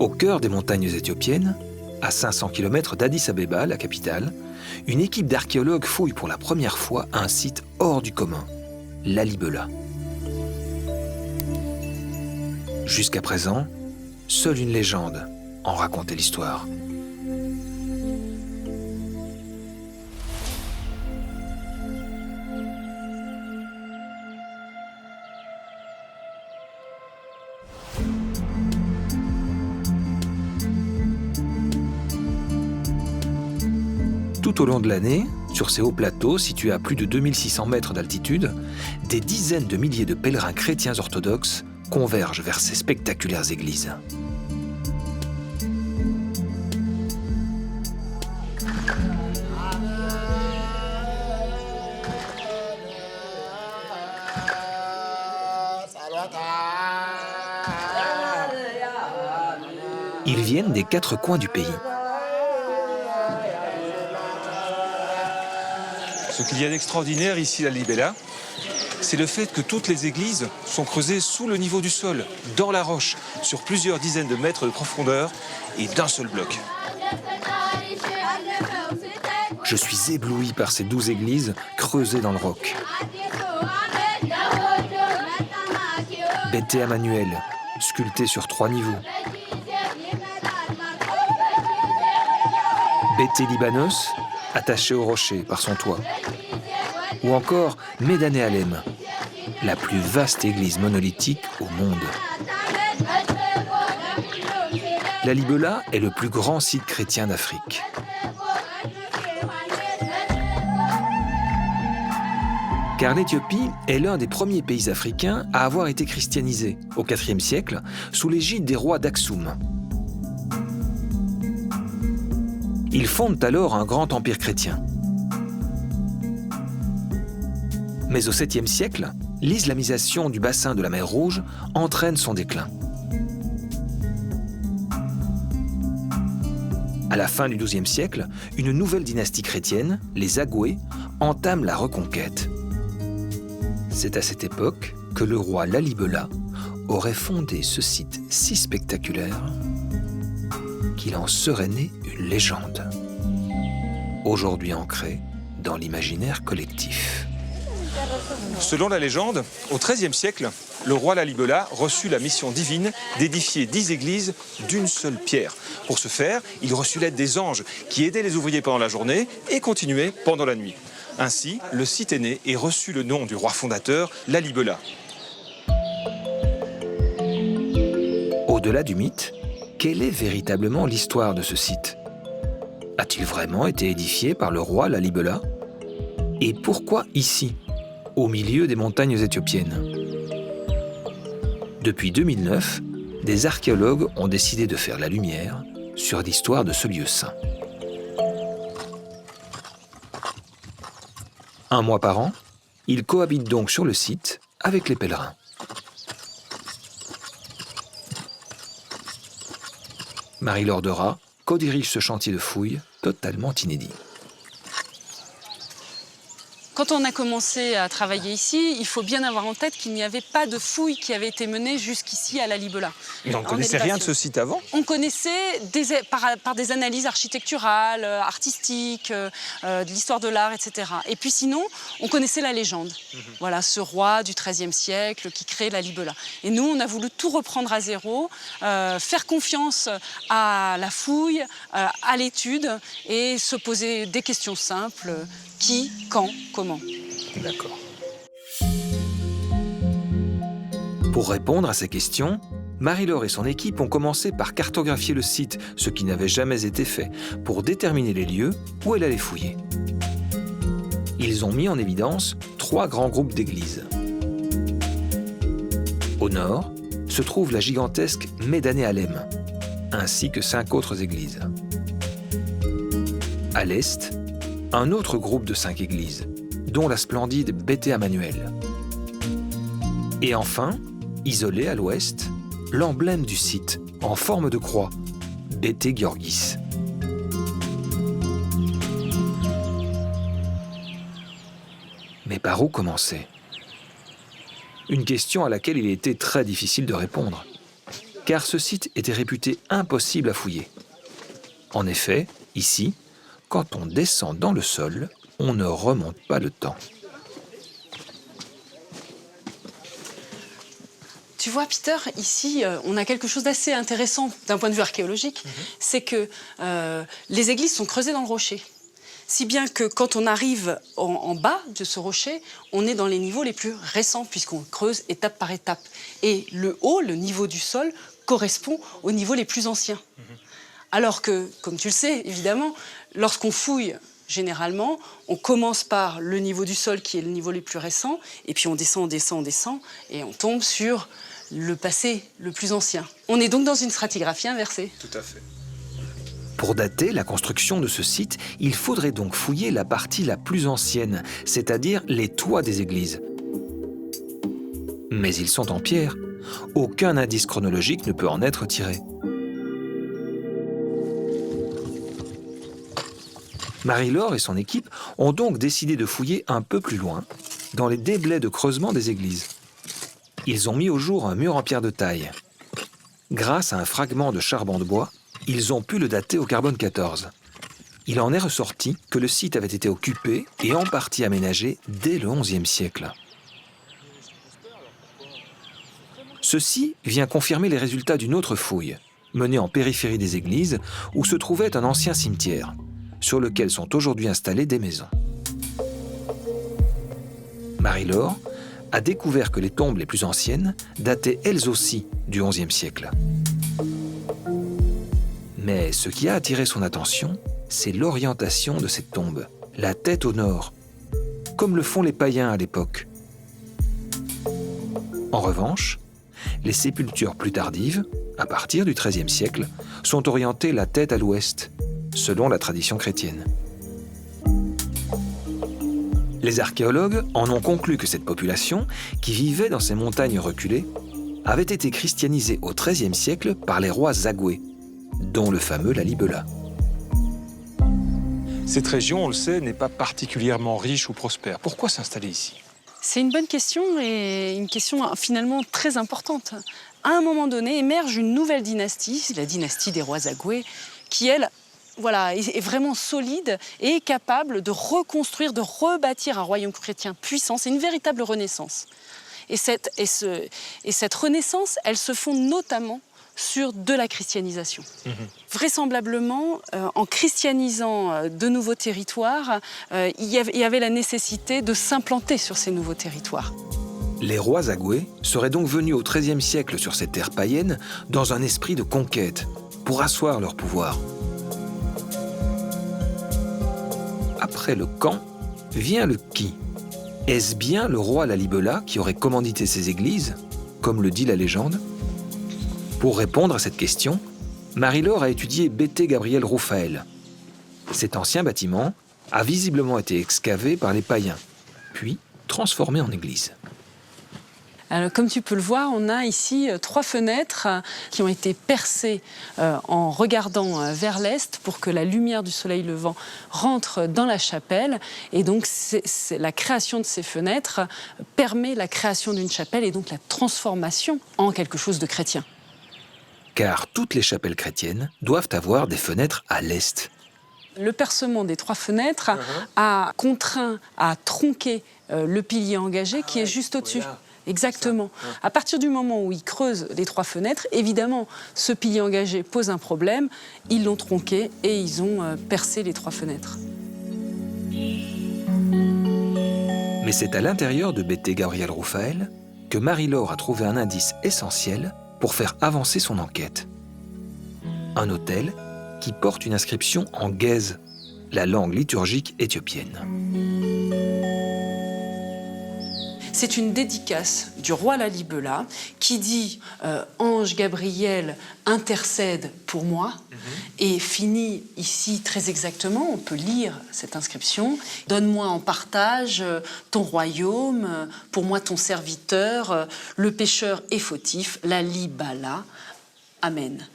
Au cœur des montagnes éthiopiennes, à 500 km d'Addis Abeba, la capitale, une équipe d'archéologues fouille pour la première fois un site hors du commun, Lalibela. Jusqu'à présent, seule une légende en racontait l'histoire. Tout au long de l'année, sur ces hauts plateaux situés à plus de 2600 mètres d'altitude, des dizaines de milliers de pèlerins chrétiens orthodoxes convergent vers ces spectaculaires églises. Ils viennent des 4 coins du pays. Ce qu'il y a d'extraordinaire ici à Lalibela, c'est le fait que toutes les églises sont creusées sous le niveau du sol, dans la roche, sur plusieurs dizaines de mètres de profondeur et d'un seul bloc. Je suis ébloui par ces 12 églises creusées dans le roc. Bété Emmanuel, sculpté sur 3 niveaux. Bété Libanos, attaché au rocher par son toit. Ou encore Médané Alem, la plus vaste église monolithique au monde. Lalibela est le plus grand site chrétien d'Afrique. Car l'Éthiopie est l'un des premiers pays africains à avoir été christianisé au IVe siècle sous l'égide des rois d'Aksum. Ils fondent alors un grand empire chrétien. Mais au 7e siècle, l'islamisation du bassin de la mer Rouge entraîne son déclin. À la fin du XIIe siècle, une nouvelle dynastie chrétienne, les Agoué, entame la reconquête. C'est à cette époque que le roi Lalibela aurait fondé ce site si spectaculaire qu'il en serait né une légende, aujourd'hui ancrée dans l'imaginaire collectif. Selon la légende, au XIIIe siècle, le roi Lalibela reçut la mission divine d'édifier 10 églises d'une seule pierre. Pour ce faire, il reçut l'aide des anges qui aidaient les ouvriers pendant la journée et continuaient pendant la nuit. Ainsi, le site est né et reçut le nom du roi fondateur, Lalibela. Au-delà du mythe, quelle est véritablement l'histoire de ce site? A-t-il vraiment été édifié par le roi Lalibela? Et pourquoi ici, au milieu des montagnes éthiopiennes? Depuis 2009, des archéologues ont décidé de faire la lumière sur l'histoire de ce lieu saint. Un mois par an, ils cohabitent donc sur le site avec les pèlerins. Marie-Laure Dera co-dirige ce chantier de fouilles totalement inédit. Quand on a commencé à travailler ici, il faut bien avoir en tête qu'il n'y avait pas de fouilles qui avaient été menées jusqu'ici à Lalibela. Mais on ne connaissait rien de ce site avant? On connaissait par des analyses architecturales, artistiques, de l'histoire de l'art, etc. Et puis sinon, on connaissait la légende. Voilà, ce roi du XIIIe siècle qui crée Lalibela. Et nous, on a voulu tout reprendre à zéro, faire confiance à la fouille, à l'étude et se poser des questions simples. Qui, quand, comment? D'accord. Pour répondre à ces questions, Marie-Laure et son équipe ont commencé par cartographier le site, ce qui n'avait jamais été fait, pour déterminer les lieux où elle allait fouiller. Ils ont mis en évidence 3 grands groupes d'églises. Au nord se trouve la gigantesque Médané Alem, ainsi que 5 autres églises. À l'est, un autre groupe de 5 églises, dont la splendide Bété Emmanuel. Et enfin, isolé à l'ouest, l'emblème du site, en forme de croix, Bété Giorgis. Mais par où commencer? Une question à laquelle il était très difficile de répondre. car ce site était réputé impossible à fouiller. En effet, ici, quand on descend dans le sol, on ne remonte pas le temps. Tu vois, Peter, ici, on a quelque chose d'assez intéressant d'un point de vue archéologique. C'est que les églises sont creusées dans le rocher. Si bien que quand on arrive en bas de ce rocher, on est dans les niveaux les plus récents, puisqu'on creuse étape par étape. Et le haut, le niveau du sol, correspond aux niveaux les plus anciens. Alors que, comme tu le sais, évidemment, lorsqu'on fouille, généralement, on commence par le niveau du sol qui est le niveau le plus récent, et puis on descend, on descend, on descend, et on tombe sur le passé le plus ancien. On est donc dans une stratigraphie inversée. Tout à fait. Pour dater la construction de ce site, il faudrait donc fouiller la partie la plus ancienne, c'est-à-dire les toits des églises. Mais ils sont en pierre. Aucun indice chronologique ne peut en être tiré. Marie-Laure et son équipe ont donc décidé de fouiller un peu plus loin, dans les déblais de creusement des églises. Ils ont mis au jour un mur en pierre de taille. Grâce à un fragment de charbon de bois, ils ont pu le dater au carbone 14. Il en est ressorti que le site avait été occupé et en partie aménagé dès le XIe siècle. Ceci vient confirmer les résultats d'une autre fouille, menée en périphérie des églises, où se trouvait un ancien cimetière, sur lequel sont aujourd'hui installées des maisons. Marie-Laure a découvert que les tombes les plus anciennes dataient elles aussi du XIe siècle. Mais ce qui a attiré son attention, c'est l'orientation de cette tombe, la tête au nord, comme le font les païens à l'époque. En revanche, les sépultures plus tardives, à partir du XIIIe siècle, sont orientées la tête à l'ouest, selon la tradition chrétienne. Les archéologues en ont conclu que cette population, qui vivait dans ces montagnes reculées, avait été christianisée au XIIIe siècle par les rois Zagoué, dont le fameux Lalibela. Cette région, on le sait, n'est pas particulièrement riche ou prospère. Pourquoi s'installer ici? C'est une bonne question et une question finalement très importante. À un moment donné, émerge une nouvelle dynastie, la dynastie des rois Zagoué, qui, elle, est vraiment solide et est capable de reconstruire, de rebâtir un royaume chrétien puissant. C'est une véritable renaissance. Et cette renaissance, elle se fonde notamment sur de la christianisation. Vraisemblablement, en christianisant de nouveaux territoires, il y avait la nécessité de s'implanter sur ces nouveaux territoires. Les rois Zagoué seraient donc venus au XIIIe siècle sur ces terres païennes dans un esprit de conquête, pour asseoir leur pouvoir. Après le quand, vient le qui. Est-ce bien le roi Lalibela qui aurait commandité ces églises, comme le dit la légende? Pour répondre à cette question, Marie-Laure a étudié Bété Gabriel Roufaël. Cet ancien bâtiment a visiblement été excavé par les païens, puis transformé en église. Alors, comme tu peux le voir, on a ici 3 fenêtres qui ont été percées en regardant vers l'est pour que la lumière du soleil levant rentre dans la chapelle. Et donc, la création de ces fenêtres permet la création d'une chapelle et donc la transformation en quelque chose de chrétien. Car toutes les chapelles chrétiennes doivent avoir des fenêtres à l'est. Le percement des 3 fenêtres a contraint à tronquer le pilier engagé qui est juste au-dessus. Voilà. Exactement. À partir du moment où ils creusent les 3 fenêtres, évidemment, ce pilier engagé pose un problème. Ils l'ont tronqué et ils ont percé les 3 fenêtres. Mais c'est à l'intérieur de Bété Gabriel Roufaël que Marie-Laure a trouvé un indice essentiel pour faire avancer son enquête. Un autel qui porte une inscription en guèze, la langue liturgique éthiopienne. C'est une dédicace du roi Lalibela qui dit Ange Gabriel intercède pour moi et finit ici très exactement, on peut lire cette inscription, donne-moi en partage ton royaume, pour moi ton serviteur, le pécheur et fautif, Lalibela. Amen.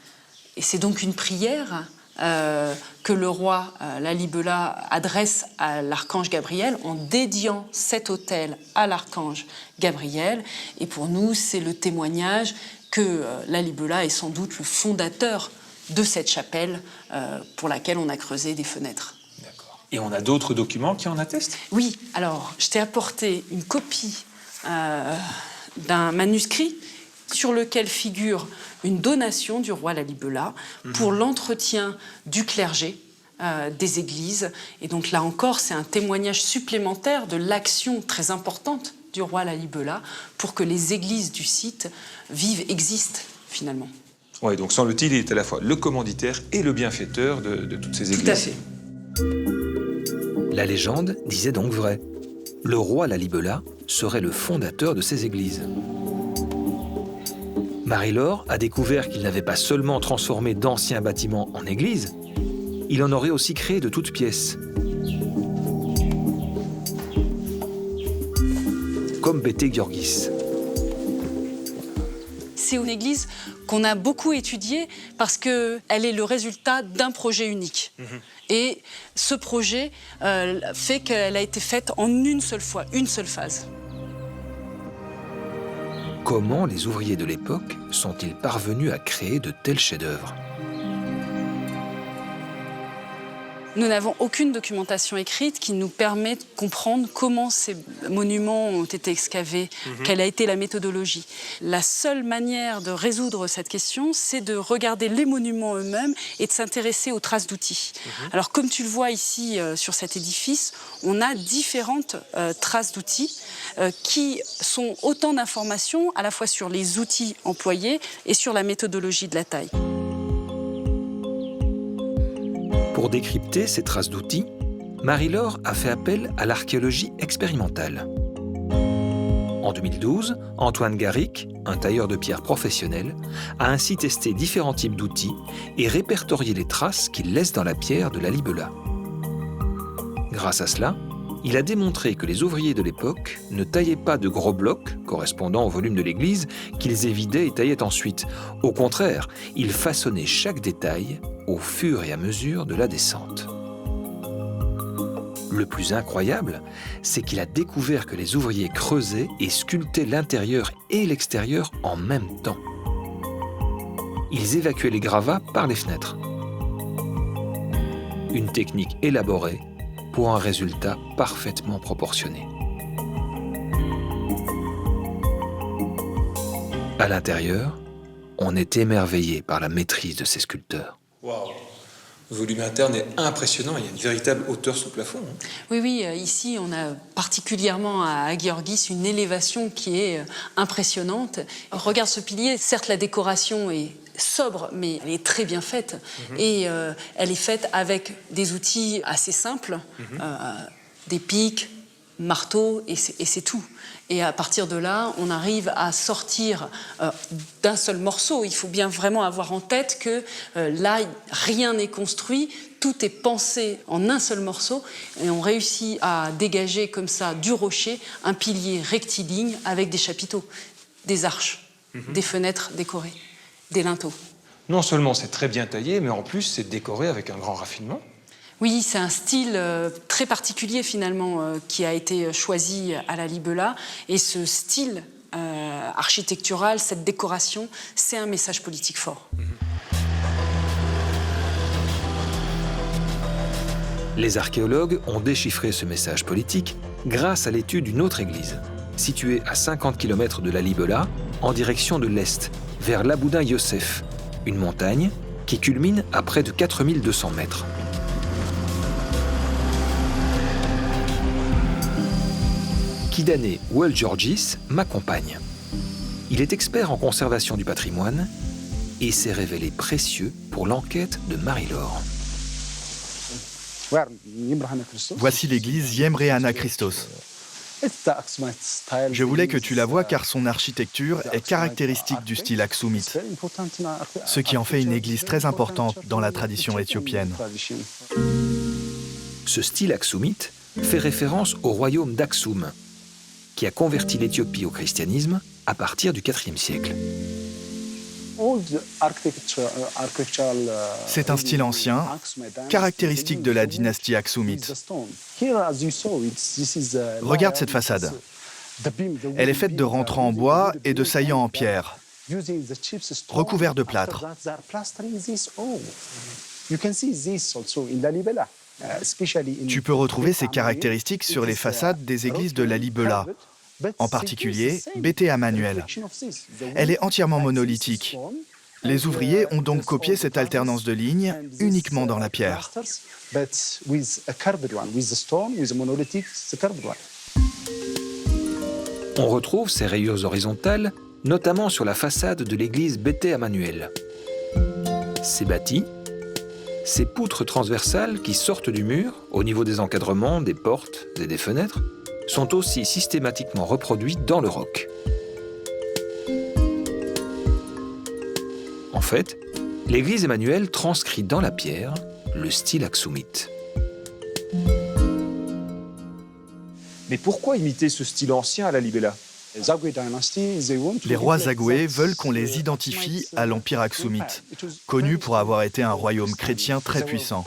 Et c'est donc une prière que le roi Lalibela adresse à l'archange Gabriel en dédiant cet autel à l'archange Gabriel. Et pour nous, c'est le témoignage que Lalibela est sans doute le fondateur de cette chapelle pour laquelle on a creusé des fenêtres. D'accord. Et on a d'autres documents qui en attestent? Oui, alors je t'ai apporté une copie d'un manuscrit sur lequel figure une donation du roi Lalibela pour l'entretien du clergé des églises. Et donc là encore, c'est un témoignage supplémentaire de l'action très importante du roi Lalibela pour que les églises du site existent finalement. Oui, donc semble-t-il, il est à la fois le commanditaire et le bienfaiteur de toutes ces églises. Tout à fait. La légende disait donc vrai. Le roi Lalibela serait le fondateur de ces églises. Marie-Laure a découvert qu'il n'avait pas seulement transformé d'anciens bâtiments en églises, il en aurait aussi créé de toutes pièces. Comme Bété Georgis. C'est une église qu'on a beaucoup étudiée parce qu'elle est le résultat d'un projet unique. Et ce projet fait qu'elle a été faite en une seule fois, une seule phase. Comment les ouvriers de l'époque sont-ils parvenus à créer de tels chefs-d'œuvre? Nous n'avons aucune documentation écrite qui nous permet de comprendre comment ces monuments ont été excavés, quelle a été la méthodologie. La seule manière de résoudre cette question, c'est de regarder les monuments eux-mêmes et de s'intéresser aux traces d'outils. Alors, comme tu le vois ici sur cet édifice, on a différentes traces d'outils qui sont autant d'informations à la fois sur les outils employés et sur la méthodologie de la taille. Pour décrypter ces traces d'outils, Marie-Laure a fait appel à l'archéologie expérimentale. En 2012, Antoine Garric, un tailleur de pierre professionnel, a ainsi testé différents types d'outils et répertorié les traces qu'ils laissent dans la pierre de Lalibela. Grâce à cela, il a démontré que les ouvriers de l'époque ne taillaient pas de gros blocs correspondant au volume de l'église qu'ils évidaient et taillaient ensuite. Au contraire, ils façonnaient chaque détail au fur et à mesure de la descente. Le plus incroyable, c'est qu'il a découvert que les ouvriers creusaient et sculptaient l'intérieur et l'extérieur en même temps. Ils évacuaient les gravats par les fenêtres. Une technique élaborée pour un résultat parfaitement proportionné. À l'intérieur, on est émerveillé par la maîtrise de ces sculpteurs. Waouh! Le volume interne est impressionnant, il y a une véritable hauteur sous plafond. Oui, ici on a particulièrement à Georgis une élévation qui est impressionnante. Regarde ce pilier, certes la décoration est sobre, mais elle est très bien faite. Et elle est faite avec des outils assez simples, des pics, marteaux, et c'est tout. Et à partir de là, on arrive à sortir d'un seul morceau. Il faut bien vraiment avoir en tête que là, rien n'est construit, tout est pensé en un seul morceau. Et on réussit à dégager comme ça du rocher un pilier rectiligne avec des chapiteaux, des arches, des fenêtres décorées, des linteaux. Non seulement c'est très bien taillé, mais en plus c'est décoré avec un grand raffinement. Oui, c'est un style très particulier finalement qui a été choisi à Lalibela. Et ce style architectural, cette décoration, c'est un message politique fort. Les archéologues ont déchiffré ce message politique grâce à l'étude d'une autre église, située à 50 km de Lalibela, en direction de l'est, vers l'Aboudin Yosef, une montagne qui culmine à près de 4200 mètres. Kidane Georgis m'accompagne. Il est expert en conservation du patrimoine et s'est révélé précieux pour l'enquête de Marie-Laure. Voici l'église Yemre Anakristos. Je voulais que tu la vois car son architecture est caractéristique du style aksoumite, ce qui en fait une église très importante dans la tradition éthiopienne. Ce style aksoumite fait référence au royaume d'Aksum, qui a converti l'Éthiopie au christianisme à partir du IVe siècle. C'est un style ancien, caractéristique de la dynastie Aksumite. Regarde cette façade. Elle est faite de rentrants en bois et de saillants en pierre, recouverts de plâtre. Tu peux retrouver ces caractéristiques sur les façades des églises de Lalibela, en particulier Bete Emmanuel. Elle est entièrement monolithique. Les ouvriers ont donc copié cette alternance de lignes uniquement dans la pierre. On retrouve ces rayures horizontales, notamment sur la façade de l'église Bete Emmanuel. Ces bâtis, ces poutres transversales qui sortent du mur, au niveau des encadrements, des portes et des fenêtres, sont aussi systématiquement reproduits dans le roc. En fait, l'église Emmanuel transcrit dans la pierre le style aksumite. Mais pourquoi imiter ce style ancien à Lalibela ? Les rois Zagoué veulent qu'on les identifie à l'Empire Aksumite, connu pour avoir été un royaume chrétien très puissant.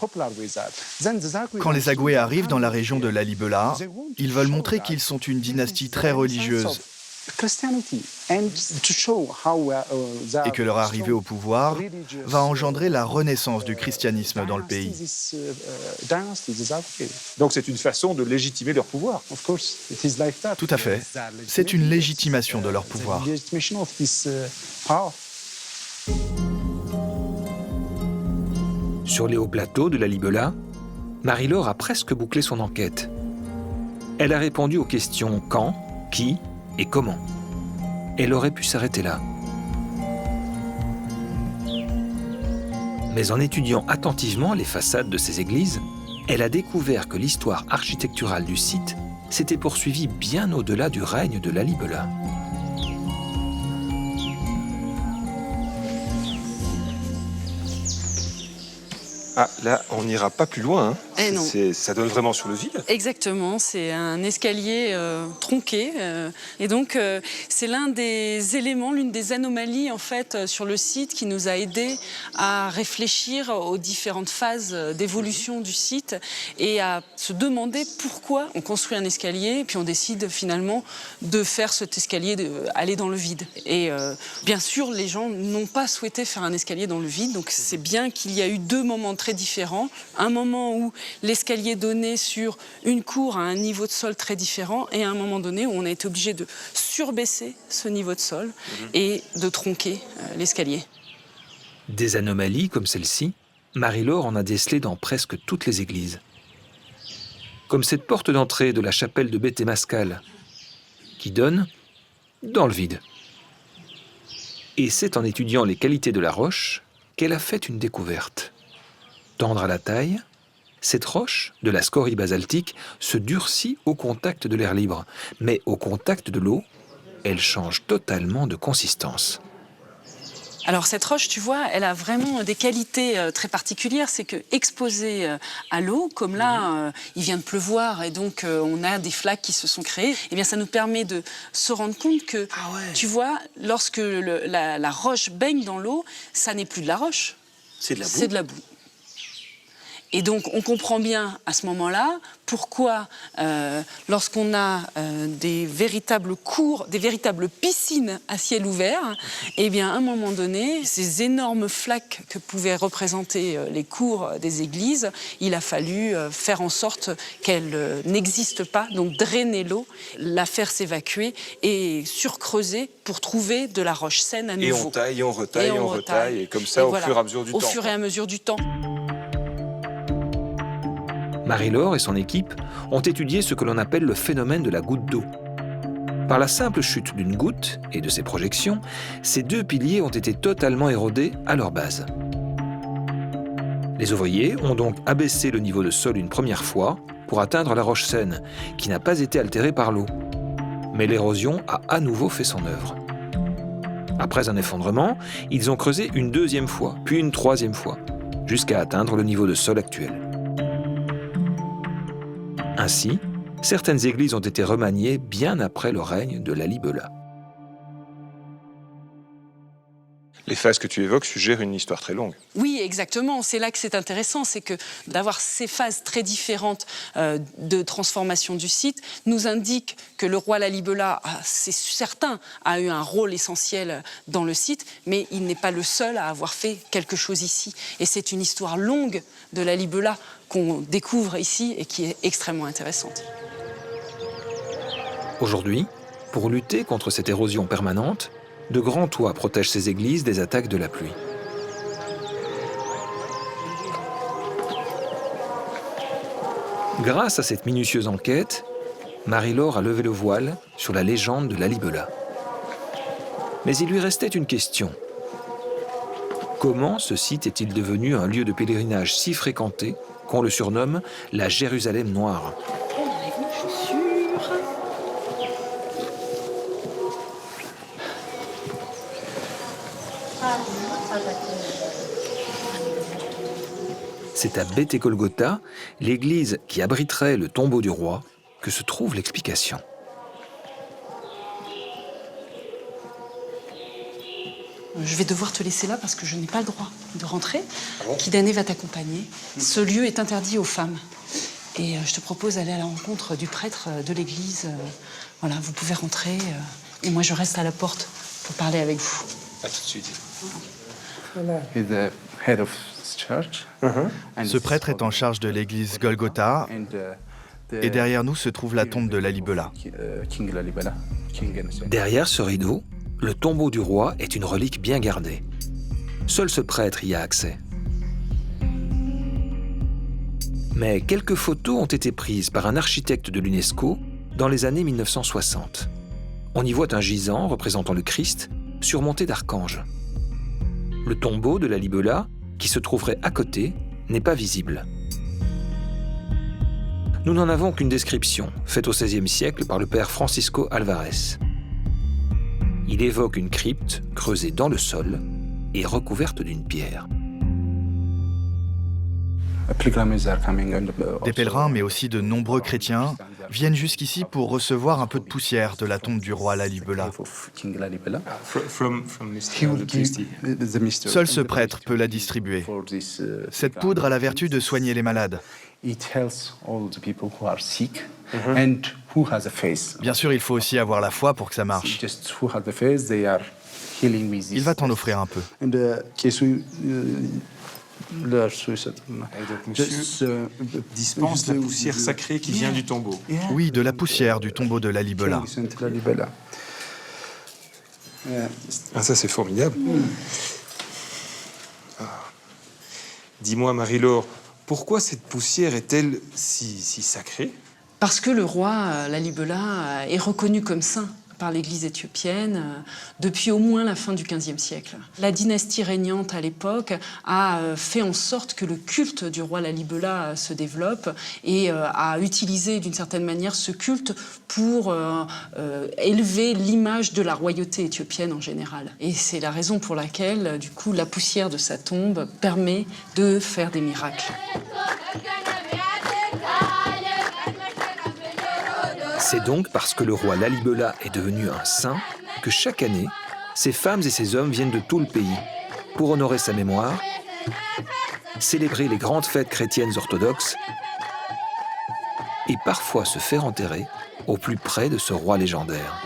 Quand les Zagoué arrivent dans la région de Lalibela, ils veulent montrer qu'ils sont une dynastie très religieuse et que leur arrivée au pouvoir va engendrer la renaissance du christianisme dans le pays. Donc c'est une façon de légitimer leur pouvoir. Tout à fait. C'est une légitimation de leur pouvoir. Sur les hauts plateaux de Lalibela, Marie-Laure a presque bouclé son enquête. Elle a répondu aux questions quand, qui et comment. Elle aurait pu s'arrêter là. Mais en étudiant attentivement les façades de ces églises, elle a découvert que l'histoire architecturale du site s'était poursuivie bien au-delà du règne de Lalibela. Ah, là, on n'ira pas plus loin. Hein. Eh non. Ça donne vraiment sur le vide. Exactement, c'est un escalier tronqué. Et donc, c'est l'un des éléments, l'une des anomalies en fait, sur le site qui nous a aidés à réfléchir aux différentes phases d'évolution du site et à se demander pourquoi on construit un escalier et puis on décide finalement de faire cet escalier aller dans le vide. Et bien sûr, les gens n'ont pas souhaité faire un escalier dans le vide, donc c'est bien qu'il y a eu deux moments très différents. Un moment où l'escalier donnait sur une cour à un niveau de sol très différent et à un moment donné où on a été obligé de surbaisser ce niveau de sol et de tronquer l'escalier. Des anomalies comme celle-ci, Marie-Laure en a décelé dans presque toutes les églises. Comme cette porte d'entrée de la chapelle de Bete Mescal, qui donne dans le vide. Et c'est en étudiant les qualités de la roche qu'elle a fait une découverte. Tendre à la taille, cette roche, de la scorie basaltique, se durcit au contact de l'air libre, mais au contact de l'eau, elle change totalement de consistance. Alors cette roche, tu vois, elle a vraiment des qualités très particulières. C'est que exposée à l'eau, comme là, il vient de pleuvoir et donc on a des flaques qui se sont créées, eh bien ça nous permet de se rendre compte que, tu vois, lorsque la roche baigne dans l'eau, ça n'est plus de la roche, C'est de la boue. c'est de la boue. Et donc, on comprend bien à ce moment-là pourquoi, lorsqu'on a des véritables cours, des véritables piscines à ciel ouvert, eh bien, à un moment donné, ces énormes flaques que pouvaient représenter les cours des églises, il a fallu faire en sorte qu'elles n'existent pas, donc drainer l'eau, la faire s'évacuer et surcreuser pour trouver de la roche saine à nouveau. Et on taille, et on retaille, et on retaille, et comme ça, au fur et à mesure du temps. Au fur et à mesure du temps. Marie-Laure et son équipe ont étudié ce que l'on appelle le phénomène de la goutte d'eau. Par la simple chute d'une goutte et de ses projections, ces deux piliers ont été totalement érodés à leur base. Les ouvriers ont donc abaissé le niveau de sol une première fois pour atteindre la roche saine, qui n'a pas été altérée par l'eau. Mais l'érosion a à nouveau fait son œuvre. Après un effondrement, ils ont creusé une deuxième fois, puis une troisième fois, jusqu'à atteindre le niveau de sol actuel. Ainsi, certaines églises ont été remaniées bien après le règne de Lalibela. Les phases que tu évoques suggèrent une histoire très longue. Oui, exactement. C'est là que c'est intéressant, c'est que d'avoir ces phases très différentes de transformation du site nous indique que le roi Lalibela, c'est certain, a eu un rôle essentiel dans le site, mais il n'est pas le seul à avoir fait quelque chose ici. Et c'est une histoire longue de Lalibela qu'on découvre ici et qui est extrêmement intéressante. Aujourd'hui, pour lutter contre cette érosion permanente, de grands toits protègent ces églises des attaques de la pluie. Grâce à cette minutieuse enquête, Marie-Laure a levé le voile sur la légende de Lalibela. Mais il lui restait une question. Comment ce site est-il devenu un lieu de pèlerinage si fréquenté qu'on le surnomme la Jérusalem noire ? C'est à Beth et Golgotha, l'église qui abriterait le tombeau du roi, que se trouve l'explication. Je vais devoir te laisser là parce que je n'ai pas le droit de rentrer. Kidané va t'accompagner. Ce lieu est interdit aux femmes. Et je te propose d'aller à la rencontre du prêtre de l'église. Voilà, vous pouvez rentrer. Et moi, je reste à la porte pour parler avec vous. À tout de suite. Ce prêtre est en charge de l'église Golgotha, et derrière nous se trouve la tombe de Lalibela. Derrière ce rideau, le tombeau du roi est une relique bien gardée. Seul ce prêtre y a accès. Mais quelques photos ont été prises par un architecte de l'UNESCO dans les années 1960. On y voit un gisant représentant le Christ, surmonté d'archanges. Le tombeau de Lalibela, qui se trouverait à côté, n'est pas visible. Nous n'en avons qu'une description, faite au XVIe siècle par le père Francisco Alvarez. Il évoque une crypte creusée dans le sol et recouverte d'une pierre. Des pèlerins, mais aussi de nombreux chrétiens, viennent jusqu'ici pour recevoir un peu de poussière de la tombe du roi Lalibela. Seul ce prêtre peut la distribuer. Cette poudre a la vertu de soigner les malades. Bien sûr, il faut aussi avoir la foi pour que ça marche. Il va t'en offrir un peu. Et donc, monsieur dispense la poussière sacrée qui vient du tombeau. Oui, de la poussière du tombeau de Lalibela. Ah, ça, c'est formidable. Ah. Dis-moi, Marie-Laure, pourquoi cette poussière est-elle si sacrée ? Parce que le roi Lalibela est reconnu comme saint par l'Église éthiopienne depuis au moins la fin du XVe siècle. La dynastie régnante à l'époque a fait en sorte que le culte du roi Lalibela se développe et a utilisé d'une certaine manière ce culte pour élever l'image de la royauté éthiopienne en général. Et c'est la raison pour laquelle, du coup, la poussière de sa tombe permet de faire des miracles. C'est donc parce que le roi Lalibela est devenu un saint que chaque année, ces femmes et ces hommes viennent de tout le pays pour honorer sa mémoire, célébrer les grandes fêtes chrétiennes orthodoxes et parfois se faire enterrer au plus près de ce roi légendaire.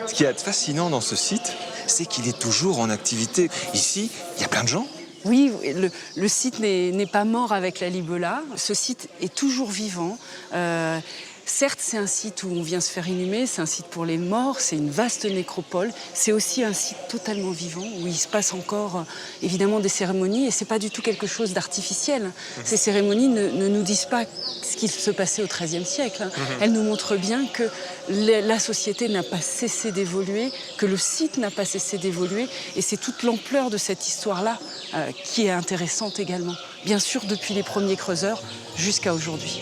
Ce qui est fascinant dans ce site, c'est qu'il est toujours en activité. Ici, il y a plein de gens. Oui, le site n'est pas mort avec Lalibela. Ce site est toujours vivant. Certes, c'est un site où on vient se faire inhumer, c'est un site pour les morts, c'est une vaste nécropole. C'est aussi un site totalement vivant où il se passe encore évidemment des cérémonies et c'est pas du tout quelque chose d'artificiel. Ces cérémonies ne nous disent pas ce qui se passait au XIIIe siècle. Elles nous montrent bien que la société n'a pas cessé d'évoluer, que le site n'a pas cessé d'évoluer et c'est toute l'ampleur de cette histoire-là qui est intéressante également. Bien sûr, depuis les premiers creuseurs jusqu'à aujourd'hui.